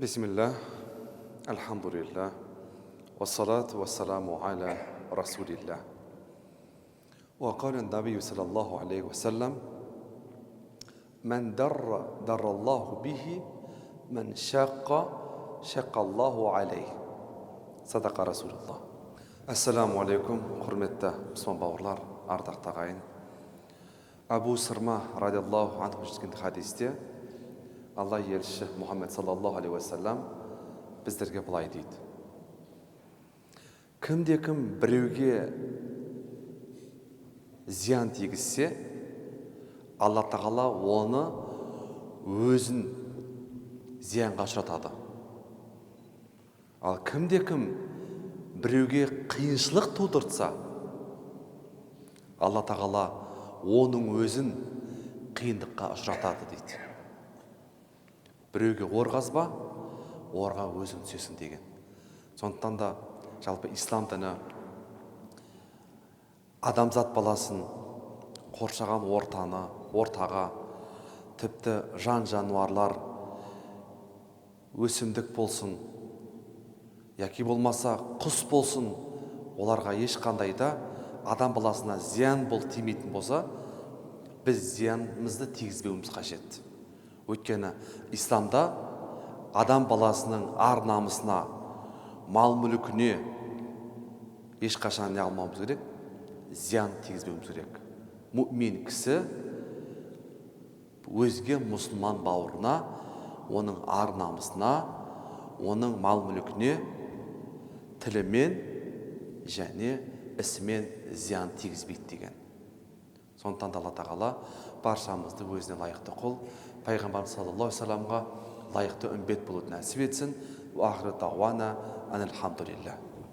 بسم الله الحمد لله والصلاة والسلام على رسول الله. وقال النبي صلى الله عليه وسلم: من در الله به، من شق الله عليه. صدق رسول الله. Assalamu alaikum, құрметті мұсылман бауырлар, ардақты ағайын. Абу Сырма радиаллаху анху жеткен хадисте Алла елші Мұхаммед саллаллаху алейхи уассалам біздерге былай дейді: кімде-кім біреуге зиян тигізсе, Алла тағала оны өзін зиянға ұшыратады. Ал кімде-кім біреуге қиыншылық тудыртса, Алла тағала оның өзін қиындыққа ұшыратады дейді. Біреуге ор қазба, орға өзің түсесің деген. Сондықтан да жалпы ислам діні адамзат баласын қоршаған ортаға, тіпті жан-жануарлар, өсімдік болсын, яки болмаса құс болсын, оларға ешқандай да адам баласына зиян тимейтін болса, біз зиянымызды тигізбеуіміз қажет. Өйткені исламда адам баласының ар намысына, мал мүлкіне ешқашан не алмауымыз керек, зиян тигізбеуіміз керек. Мүмин кісі өзге мұсылман бауырына, оның ар намысына, оның мал мүлкіне тілімен және ісімен зиян тигізбейді деген. Сондықтан да Алла тағала баршамызды өзіне лайықты құл, пайғамбар саллаллаху алейхи вассаламға лайықты үмбет болуды нәсіп етсін. Уахиру дағуана анил хамдулиллах.